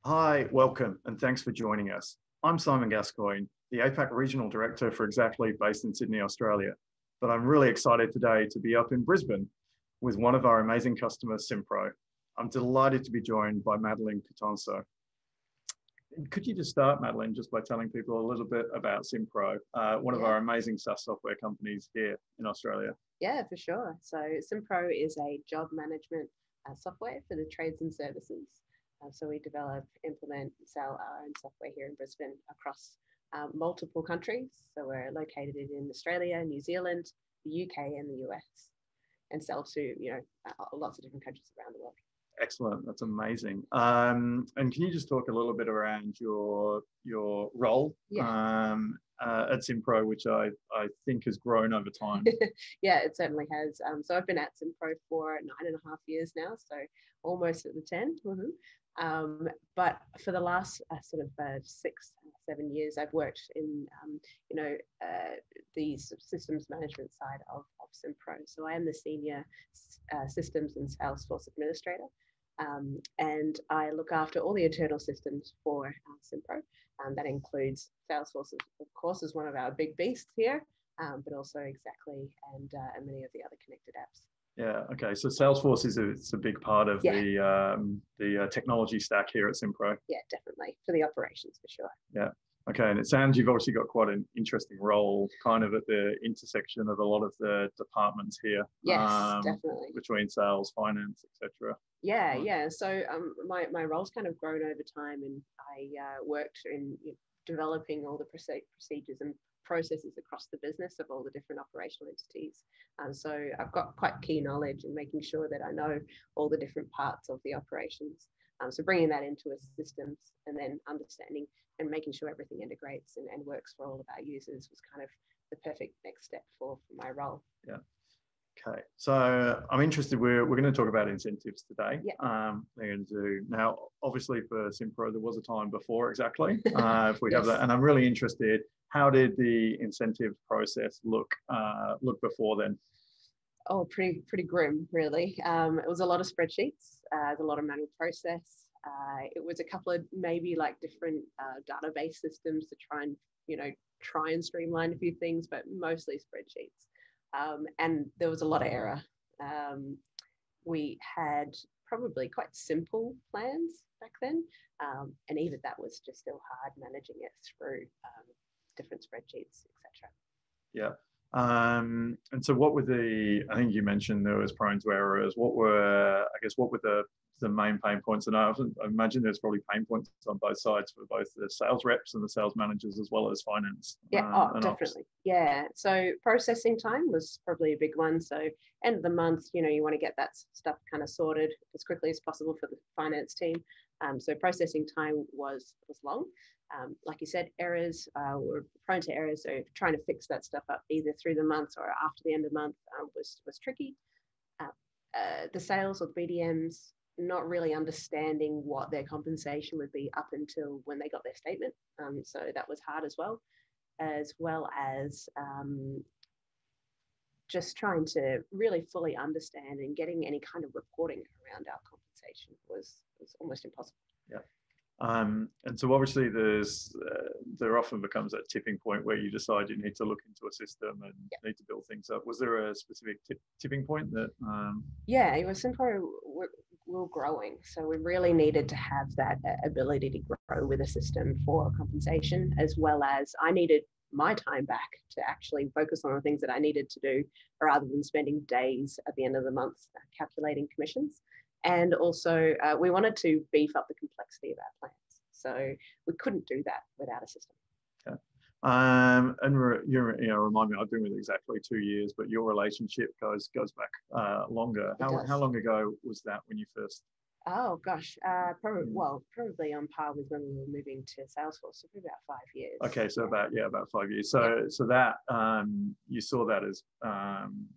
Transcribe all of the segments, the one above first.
Hi, welcome, and thanks for joining us. I'm Simon Gascoigne, the APAC Regional Director for Xactly based in Sydney, Australia. But I'm really excited today to be up in Brisbane with one of our amazing customers, simPRO. I'm delighted to be joined by Madeleine Coutanceau. Could you just start, Madeleine, just by telling people a little bit about simPRO, one of our amazing SaaS software companies here in Australia? Yeah, for sure. So simPRO is a job management software for the trades and services. So we develop, implement, sell our own software here in Brisbane across multiple countries. So we're located in Australia, New Zealand, the UK, and the US, and sell to lots of different countries around the world. Excellent, that's amazing. And can you just talk a little bit around your role at simPRO, which I think has grown over time? Yeah, it certainly has. So I've been at simPRO for 9.5 years now, so almost at the 10. But for the last 6-7 years, I've worked in the systems management side of simPRO. So I am the senior systems and Salesforce administrator. And I look after all the internal systems for simPRO. That includes Salesforce, of course, is one of our big beasts here, but also Xactly and many of the other connected apps. Yeah, okay. So Salesforce is a big part of the technology stack here at simPRO. Yeah, definitely, for the operations, for sure. Yeah. Okay, and it sounds you've obviously got quite an interesting role, kind of at the intersection of a lot of the departments here. Yes, definitely. Between sales, finance, etc. Yeah. So my role's kind of grown over time, and I worked in developing all the procedures and processes across the business of all the different operational entities. So I've got quite key knowledge in making sure that I know all the different parts of the operations. So bringing that into a systems and then understanding and making sure everything integrates and works for all of our users was kind of the perfect next step for my role. Yeah. Okay. So I'm interested, we're going to talk about incentives today. Yeah. They're going to do, now, obviously for simPRO, there was a time before Xactly, if we have that. And I'm really interested, how did the incentive process look before then? Oh, pretty grim, really. It was a lot of spreadsheets, a lot of manual process. It was a couple of maybe like different database systems to try and streamline a few things, but mostly spreadsheets. And there was a lot of error. We had probably quite simple plans back then, and even that was just still hard managing it through different spreadsheets, etc. Yeah. And so what were I think you mentioned there was prone to errors. What were the main pain points? And I imagine there's probably pain points on both sides for both the sales reps and the sales managers as well as finance. Yeah, definitely. Yeah. So processing time was probably a big one. So end of the month, you want to get that stuff kind of sorted as quickly as possible for the finance team. So processing time was long. Like you said, errors, were prone to errors. So trying to fix that stuff up either through the month or after the end of the month was tricky. The sales or the BDMs not really understanding what their compensation would be up until when they got their statement. So that was hard as well as just trying to really fully understand and getting any kind of reporting around our compensation was almost impossible. Yeah. And so obviously there often becomes that tipping point where you decide you need to look into a system and need to build things up. Was there a specific tipping point that? Yeah, it was simPRO. We're growing, so we really needed to have that ability to grow with a system for compensation, as well as I needed my time back to actually focus on the things that I needed to do rather than spending days at the end of the month calculating commissions. And also we wanted to beef up the complexity of our plans. So we couldn't do that without a system. Okay. And remind me, I've been with Xactly 2 years, but your relationship goes back longer. How long ago was that when you first? Oh gosh, probably on par with when we were moving to Salesforce, so for about 5 years. Okay, so about 5 years. So that you saw that as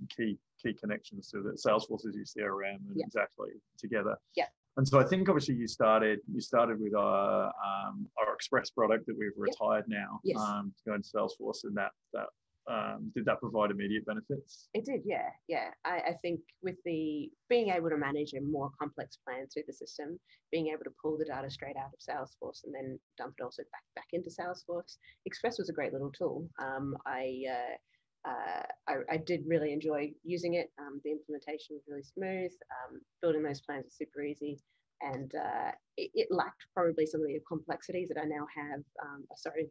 key connections to the Salesforce as your CRM and Xactly together. Yeah. And so I think obviously you started with our Express product that we've retired now, Yes. to go into Salesforce, and that did that provide immediate benefits? It did, yeah, yeah. I think with the being able to manage a more complex plan through the system, being able to pull the data straight out of Salesforce and then dump it also back into Salesforce, Express was a great little tool. I did really enjoy using it. The implementation was really smooth. Building those plans was super easy. And it lacked probably some of the complexities that I now have.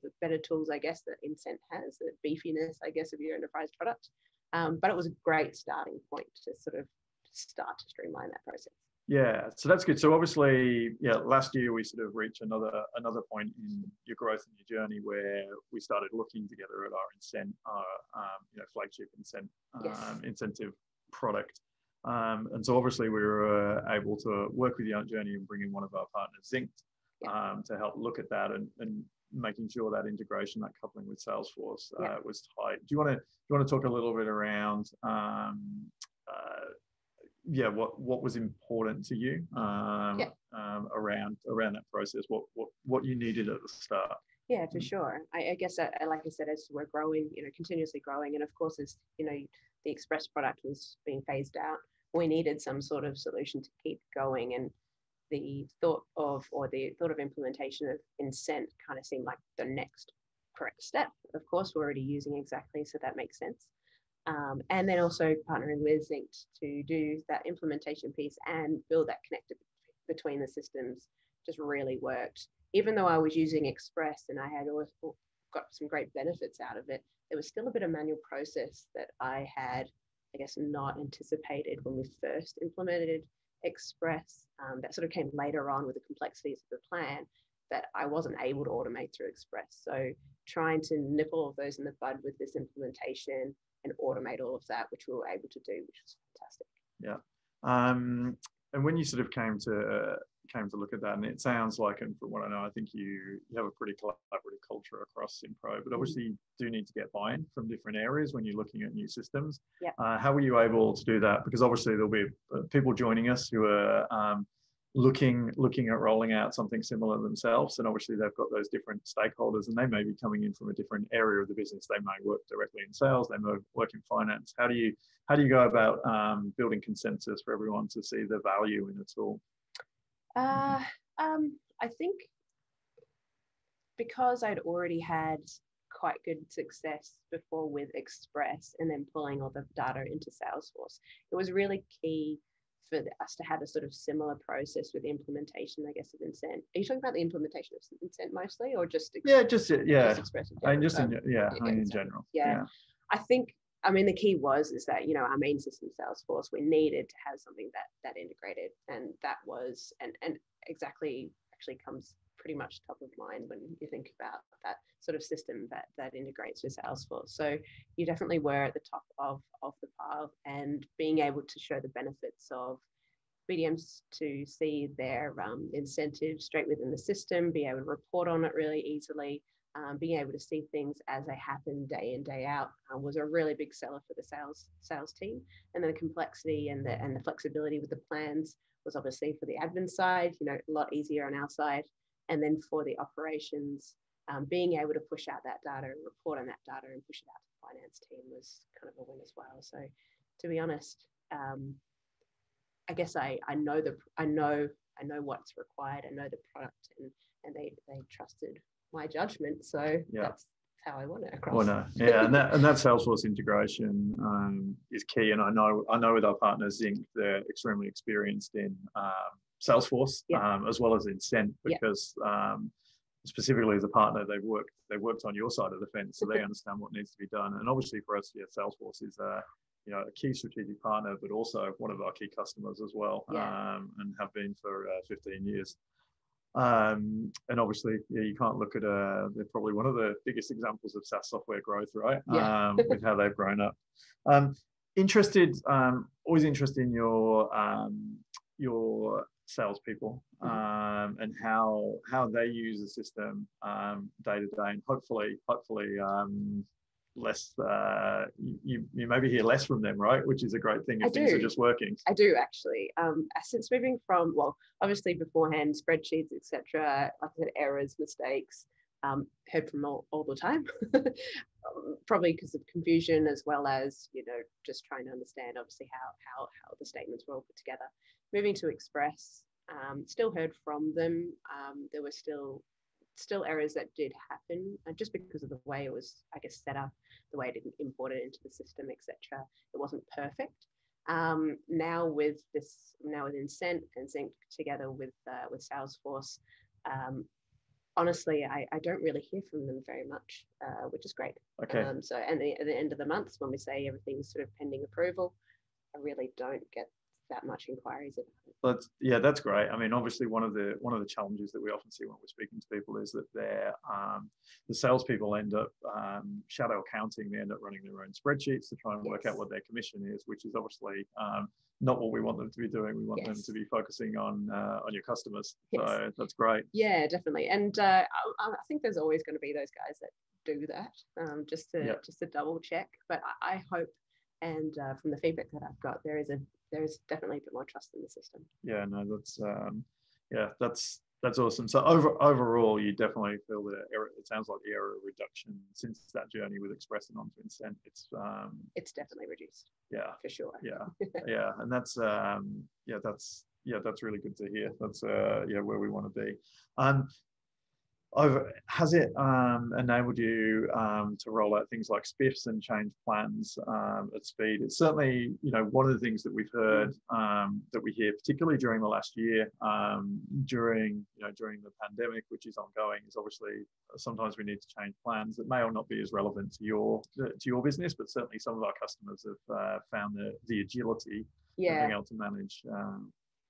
The better tools, I guess, that Incent has, the beefiness, I guess, of your enterprise product. But it was a great starting point to sort of start to streamline that process. Yeah, so that's good. So obviously, yeah, last year we sort of reached another point in your growth and your journey where we started looking together at our Incent, flagship incentive product. And so obviously we were able to work with you on journey and bring in one of our partners, Xactly, to help look at that and making sure that integration, that coupling with Salesforce was tight. Do you want to talk a little bit around what was important to you around that process? What you needed at the start? Yeah, for sure. I guess, like I said, as we're growing, continuously growing, and of course, as the Express product was being phased out, we needed some sort of solution to keep going. And the thought of implementation of Incent kind of seemed like the next correct step. Of course, we're already using Xactly, so that makes sense. And then also partnering with Xactly to do that implementation piece and build that connector between the systems just really worked. Even though I was using Express and I had always got some great benefits out of it, there was still a bit of manual process that I had, I guess, not anticipated when we first implemented Express. That sort of came later on with the complexities of the plan that I wasn't able to automate through Express. So trying to nip all of those in the bud with this implementation and automate all of that, which we were able to do, which was fantastic. Yeah. And when you sort of came to look at that, and it sounds like, and from what I know, I think you have a pretty collaborative culture across simPRO, but obviously you do need to get buy-in from different areas when you're looking at new systems. Yeah. How were you able to do that? Because obviously there'll be people joining us who are looking at rolling out something similar themselves, and obviously they've got those different stakeholders, and they may be coming in from a different area of the business. They may work directly in sales, they may work in finance. How do you go about building consensus for everyone to see the value in it all? I think because I'd already had quite good success before with Express and then pulling all the data into Salesforce, it was really key for us to have a sort of similar process with the implementation, I guess, of Incent. Are you talking about the implementation of Incent mostly, or just Express in general? In general. Yeah. I think, the key is that, our main system, Salesforce, we needed to have something that integrated, and that was, and Xactly actually comes pretty much top of mind when you think about that sort of system that integrates with Salesforce. So you definitely were at the top of the pile, and being able to show the benefits of BDMs to see their incentives straight within the system, be able to report on it really easily, being able to see things as they happen day in, day out was a really big seller for the sales team. And then the complexity and the flexibility with the plans was obviously for the admin side, a lot easier on our side. And then for the operations, being able to push out that data and report on that data and push it out to the finance team was kind of a win as well. So to be honest, I guess I know what's required. I know the product, and they trusted my judgment. So that's how I want it across. Well, no. Yeah, and that Salesforce integration is key. And I know with our partners, Xactly, they're extremely experienced in Salesforce as well as Incent, because specifically as a partner, they've worked on your side of the fence, so they understand what needs to be done. And obviously for us, Salesforce is a key strategic partner, but also one of our key customers as well, and have been for 15 years. And obviously, you can't look at they're probably one of the biggest examples of SaaS software growth, right? With how they've grown up. Always interested in your salespeople and how they use the system day to day, and hopefully less you maybe hear less from them, right? Which is a great thing if things are just working. I do actually. Since moving from, obviously beforehand, spreadsheets, etc., like I said, errors, mistakes, heard from all the time, probably because of confusion, as well as, you know, just trying to understand obviously how the statements were all put together. Moving to Express, still heard from them. There were still errors that did happen, just because of the way it was, I guess, set up, the way it didn't import it into the system, etc. It wasn't perfect. Now with Incent and Zinc together with Salesforce, honestly, I don't really hear from them very much, which is great. Okay. So at the end of the month, when we say everything's sort of pending approval, I really don't get that much inquiries about it. That's great. I mean, obviously one of the challenges that we often see when we're speaking to people is that the salespeople end up shadow accounting. They end up running their own spreadsheets to try and work out what their commission is, which is obviously not what we want them to be doing. We want them to be focusing on your customers. So that's great. Yeah, definitely. And I think there's always going to be those guys that do that, just to double check. But I hope, and from the feedback that I've got, there is definitely a bit more trust in the system. Yeah, no, that's awesome. So overall, you definitely feel that it sounds like the error reduction since that journey with Express and onto Incent, it's definitely reduced. Yeah, for sure. Yeah, and that's really good to hear. That's where we want to be. Has it enabled you to roll out things like spiffs and change plans at speed? It's certainly, you know, one of the things that we've heard that we hear, particularly during the last year, during the pandemic, which is ongoing, is obviously sometimes we need to change plans that may or not be as relevant to your business, but certainly some of our customers have found the agility of being able to manage.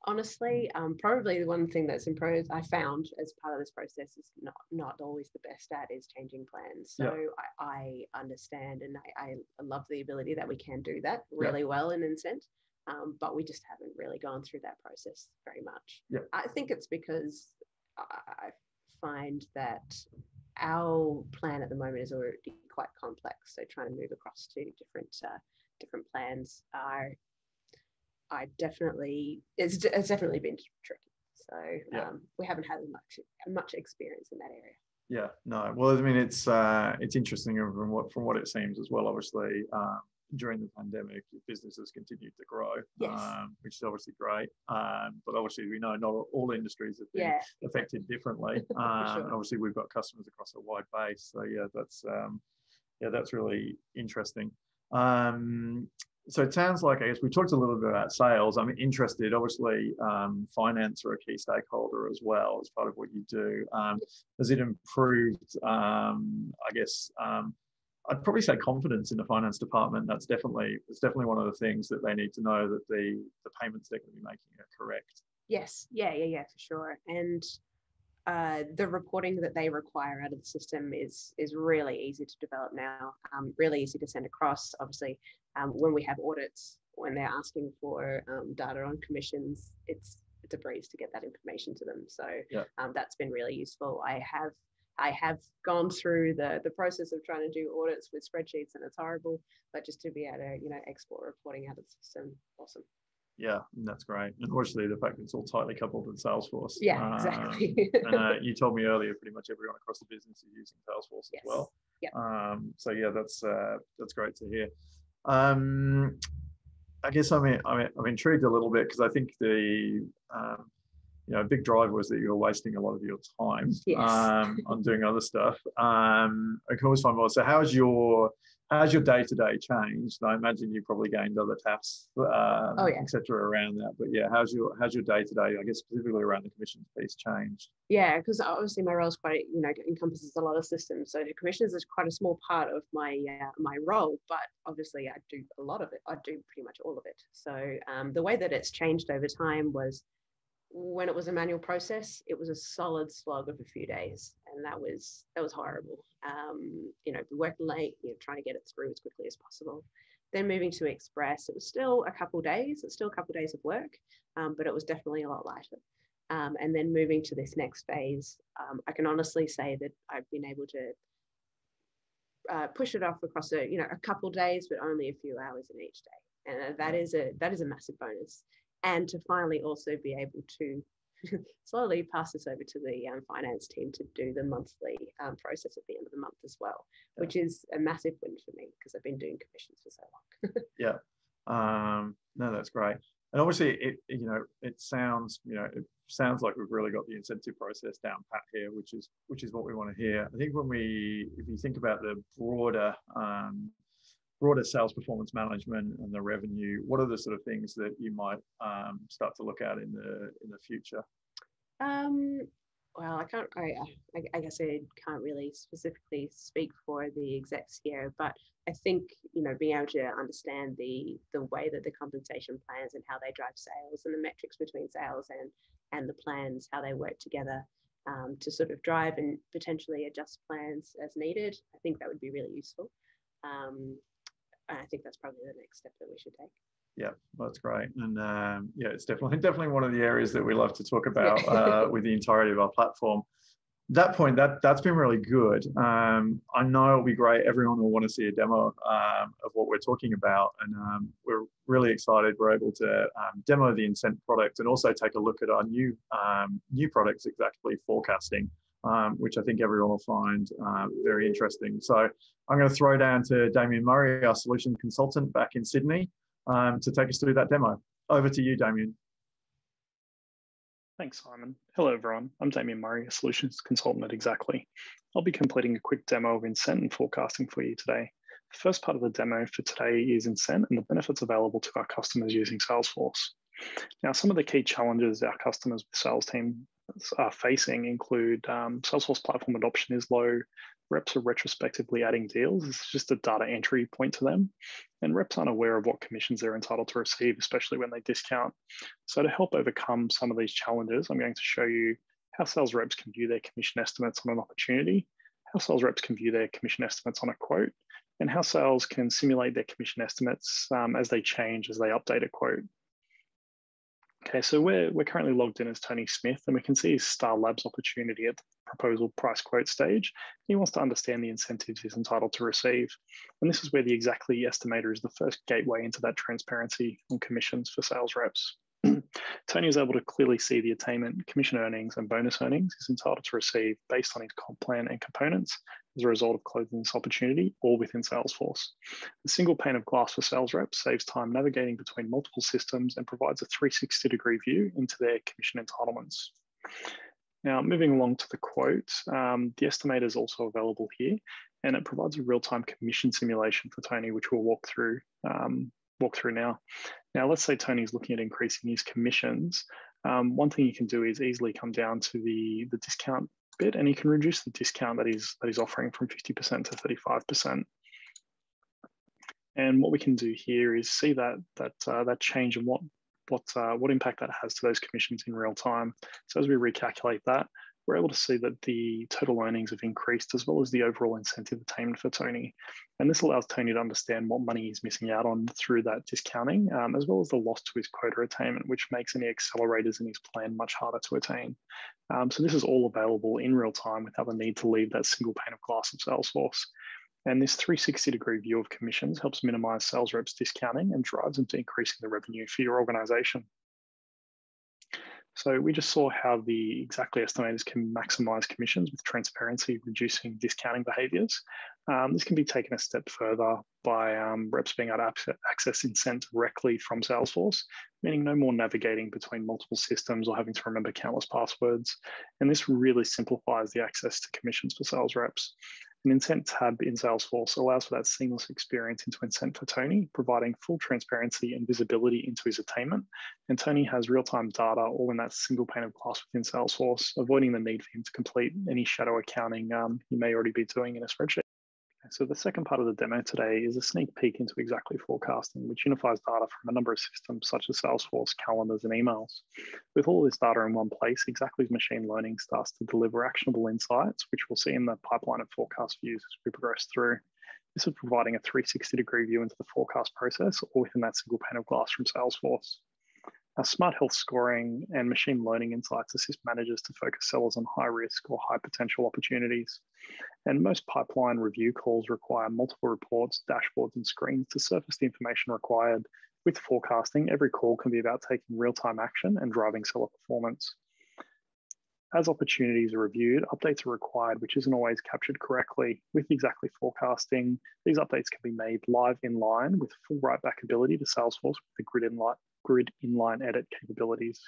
Honestly, probably the one thing that's improved, I found as part of this process, is not always the best at is changing plans. So I understand, and I love the ability that we can do that really well in Incent, but we just haven't really gone through that process very much. I think it's because I find that our plan at the moment is already quite complex. So trying to move across to different plans it's definitely been tricky. So we haven't had much experience in that area. Yeah, no. Well, I mean, it's interesting from what it seems as well. Obviously, during the pandemic, businesses continued to grow, which is obviously great. But obviously, we know not all industries have been affected differently. And obviously, we've got customers across a wide base. So that's really interesting. So it sounds like, I guess we talked a little bit about sales. I'm interested, obviously, finance are a key stakeholder as well as part of what you do. Has it improved, I guess, I'd probably say confidence in the finance department? It's definitely one of the things that they need to know, that the payments they're going to be making are correct. Yes, yeah, for sure. And the reporting that they require out of the system is really easy to develop now, really easy to send across. Obviously, when we have audits, when they're asking for data on commissions, it's a breeze to get that information to them. So that's been really useful. I have gone through the process of trying to do audits with spreadsheets, and it's horrible, but just to be able to, you know, export reporting out of the system, awesome. Yeah, that's great. And obviously the fact that it's all tightly coupled with Salesforce. Yeah, exactly. And you told me earlier, pretty much everyone across the business is using Salesforce as well. So yeah, that's great to hear. I guess I'm intrigued a little bit, because I think the big drive was that you were wasting a lot of your time on doing other stuff. I can always find more. So how's your day-to-day changed? I imagine you probably gained other tasks, etc. around that. But yeah, how's your day-to-day, I guess specifically around the commissions piece, changed? Yeah, because obviously my role is quite, encompasses a lot of systems. So commissions is quite a small part of my role, but obviously I do a lot of it. I do pretty much all of it. So the way that it's changed over time was, when it was a manual process, it was a solid slog of a few days, and that was horrible. We worked late, trying to get it through as quickly as possible. Then moving to Express, it was still a couple of days. It's still a couple of days of work, but it was definitely a lot lighter. And then moving to this next phase, I can honestly say that I've been able to push it off across a couple of days, but only a few hours in each day, and that is a massive bonus. And to finally also be able to slowly pass this over to the finance team to do the monthly process at the end of the month as well, which is a massive win for me because I've been doing commissions for so long. Yeah. No, that's great. And obviously, it sounds like we've really got the incentive process down pat here, which is what we want to hear. I think if you think about the broader sales performance management and the revenue, what are the sort of things that you might start to look at in the future? Well, I guess I can't really specifically speak for the execs here, but I think, being able to understand the way that the compensation plans and how they drive sales and the metrics between sales and the plans, how they work together to sort of drive and potentially adjust plans as needed. I think that would be really useful. I think that's probably the next step that we should take. Yeah, that's great. And it's definitely one of the areas that we love to talk about with the entirety of our platform. That point, that's been really good. I know it'll be great. Everyone will want to see a demo of what we're talking about. And we're really excited we're able to demo the Incent product and also take a look at our new products, Xactly forecasting, which I think everyone will find very interesting. So I'm going to throw down to Damien Murray, our solution consultant back in Sydney, to take us through that demo. Over to you, Damien. Thanks, Simon. Hello, everyone. I'm Damien Murray, a solutions consultant at Xactly. I'll be completing a quick demo of Incent and forecasting for you today. The first part of the demo for today is Incent and the benefits available to our customers using Salesforce. Now, some of the key challenges our customers with sales teams are facing include Salesforce platform adoption is low, reps are retrospectively adding deals. It's just a data entry point to them. And reps aren't aware of what commissions they're entitled to receive, especially when they discount. So to help overcome some of these challenges, I'm going to show you how sales reps can view their commission estimates on an opportunity, how sales reps can view their commission estimates on a quote, and how sales can simulate their commission estimates as they change, as they update a quote. Okay, so we're currently logged in as Tony Smith, and we can see his Star Labs opportunity at the proposal price quote stage. He wants to understand the incentives he's entitled to receive. And this is where the Xactly estimator is the first gateway into that transparency on commissions for sales reps. Tony is able to clearly see the attainment, commission earnings, and bonus earnings he's entitled to receive based on his comp plan and components as a result of closing this opportunity, all within Salesforce. The single pane of glass for sales reps saves time navigating between multiple systems and provides a 360-degree view into their commission entitlements. Now, moving along to the quote, the estimator is also available here, and it provides a real-time commission simulation for Tony, which we'll walk through now. Now, let's say Tony's looking at increasing his commissions. One thing you can do is easily come down to the discount bit, and he can reduce the discount that he's offering from 50% to 35%. And what we can do here is see that change and what impact that has to those commissions in real time. So as we recalculate that, we're able to see that the total earnings have increased as well as the overall incentive attainment for Tony. And this allows Tony to understand what money he's missing out on through that discounting, as well as the loss to his quota attainment, which makes any accelerators in his plan much harder to attain. So this is all available in real time without the need to leave that single pane of glass of Salesforce. And this 360-degree view of commissions helps minimize sales reps discounting and drives them to increasing the revenue for your organization. So we just saw how the Xactly estimators can maximize commissions with transparency, reducing discounting behaviors. This can be taken a step further by reps being able to access Incent directly from Salesforce, meaning no more navigating between multiple systems or having to remember countless passwords. And this really simplifies the access to commissions for sales reps. An Incent tab in Salesforce allows for that seamless experience into Incent for Tony, providing full transparency and visibility into his attainment. And Tony has real-time data all in that single pane of glass within Salesforce, avoiding the need for him to complete any shadow accounting he may already be doing in a spreadsheet. So the second part of the demo today is a sneak peek into Xactly forecasting, which unifies data from a number of systems such as Salesforce, calendars, and emails. With all this data in one place, Xactly's machine learning starts to deliver actionable insights, which we'll see in the pipeline of forecast views as we progress through. This is providing a 360-degree view into the forecast process, all within that single pane of glass from Salesforce. Our smart health scoring and machine learning insights assist managers to focus sellers on high risk or high potential opportunities. And most pipeline review calls require multiple reports, dashboards, and screens to surface the information required. With forecasting, every call can be about taking real-time action and driving seller performance. As opportunities are reviewed, updates are required, which isn't always captured correctly. With Xactly forecasting, these updates can be made live in line with full write back ability to Salesforce with the grid inline edit capabilities.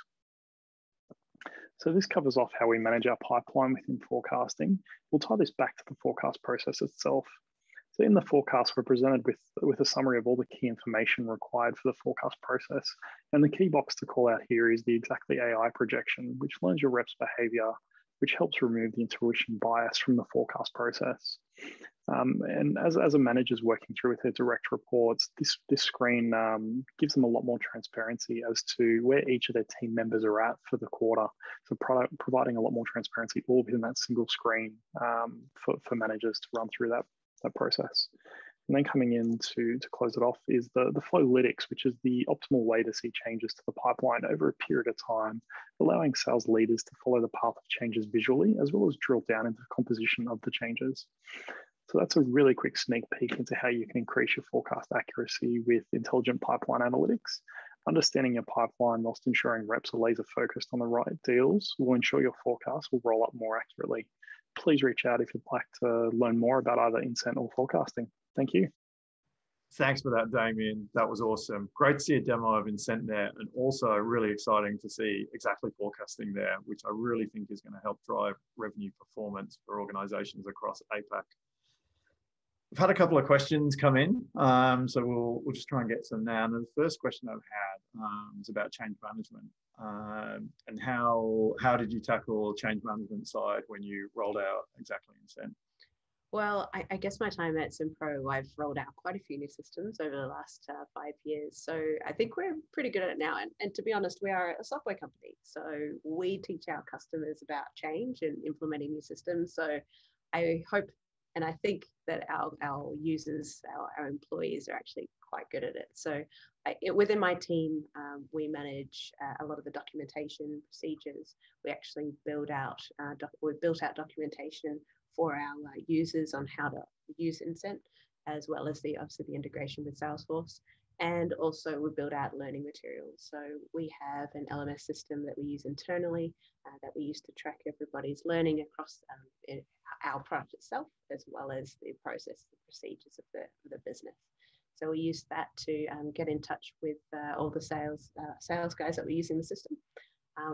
So this covers off how we manage our pipeline within forecasting. We'll tie this back to the forecast process itself. So in the forecast, we're presented with a summary of all the key information required for the forecast process. And the key box to call out here is the Xactly AI projection, which learns your rep's behavior, which helps remove the intuition bias from the forecast process. And as a manager's working through with their direct reports, this screen gives them a lot more transparency as to where each of their team members are at for the quarter. So providing a lot more transparency all within that single screen for managers to run through that process. And then coming in to close it off is the Flowlytics, which is the optimal way to see changes to the pipeline over a period of time, allowing sales leaders to follow the path of changes visually, as well as drill down into the composition of the changes. So that's a really quick sneak peek into how you can increase your forecast accuracy with intelligent pipeline analytics. Understanding your pipeline whilst ensuring reps are laser focused on the right deals will ensure your forecast will roll up more accurately. Please reach out if you'd like to learn more about either Incent or forecasting. Thank you. Thanks for that, Damien. That was awesome. Great to see a demo of Incent there, and also really exciting to see Xactly forecasting there, which I really think is going to help drive revenue performance for organizations across APAC. We've had a couple of questions come in, so we'll just try and get some now. And the first question I've had is about change management, and how did you tackle change management side when you rolled out Xactly Incent? Well, I guess my time at simPRO, I've rolled out quite a few new systems over the last 5 years. So I think we're pretty good at it now. And to be honest, we are a software company. So we teach our customers about change and implementing new systems. So I hope and I think that our users, our employees are actually quite good at it. So within my team, we manage a lot of the documentation procedures. We actually built out documentation for our users on how to use Incent, as well as obviously the integration with Salesforce. And also we build out learning materials. So we have an LMS system that we use internally that we use to track everybody's learning across our product itself, as well as the process, the procedures of the business. So we use that to get in touch with all the sales guys that were using the system,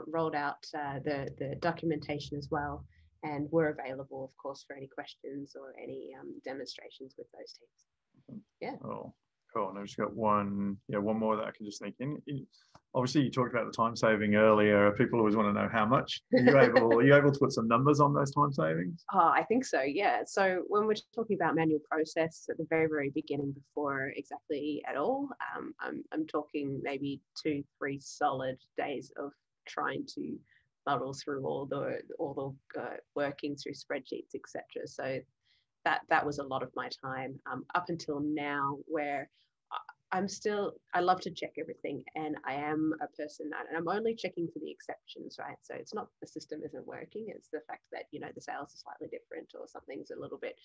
rolled out the documentation as well, and we're available, of course, for any questions or any demonstrations with those teams. Yeah. Oh, cool. And I've just got one more that I can just sneak in. Obviously, you talked about the time saving earlier. People always want to know how much. Are you able to put some numbers on those time savings? Oh, I think so, yeah. So when we're talking about manual process at the very, very beginning, before Xactly at all, I'm talking maybe 2-3 solid days of trying to muddle through all the workings through spreadsheets, etc. So that was a lot of my time up until now, where I love to check everything, and I am a person that, and I'm only checking for the exceptions, right? So it's not the system isn't working, it's the fact that, the sales are slightly different, or something's a little bit,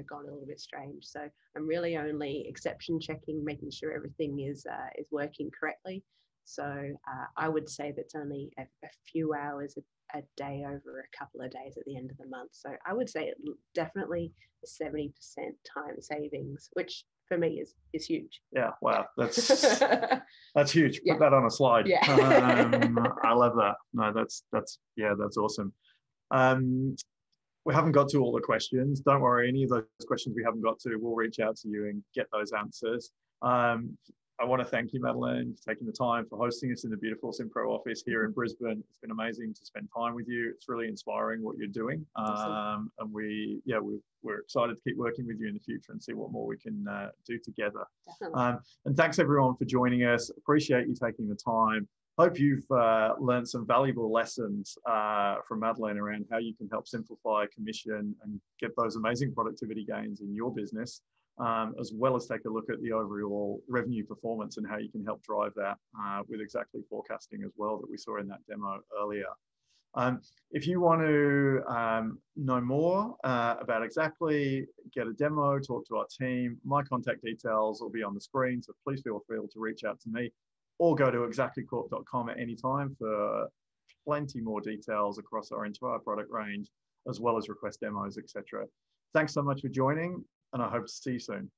gone a little bit strange. So I'm really only exception checking, making sure everything is working correctly. So I would say that's only a few hours a day over a couple of days at the end of the month. So I would say definitely 70% time savings, which for me is huge. Yeah, wow, that's huge. Yeah. Put that on a slide. Yeah. I love that. No, that's awesome. We haven't got to all the questions. Don't worry, any of those questions we haven't got to, we'll reach out to you and get those answers. I want to thank you, Madeleine, for taking the time, for hosting us in the beautiful simPRO office here in Brisbane. It's been amazing to spend time with you. It's really inspiring what you're doing. Awesome. And we're excited to keep working with you in the future and see what more we can do together. Definitely. And thanks everyone for joining us. Appreciate you taking the time. Hope you've learned some valuable lessons from Madeleine around how you can help simplify commission and get those amazing productivity gains in your business. As well as take a look at the overall revenue performance and how you can help drive that with Xactly forecasting as well, that we saw in that demo earlier. If you want to know more about Xactly, get a demo, talk to our team, my contact details will be on the screen, so please feel free to reach out to me, or go to xactlycorp.com at any time for plenty more details across our entire product range, as well as request demos, etc. Thanks so much for joining, and I hope to see you soon.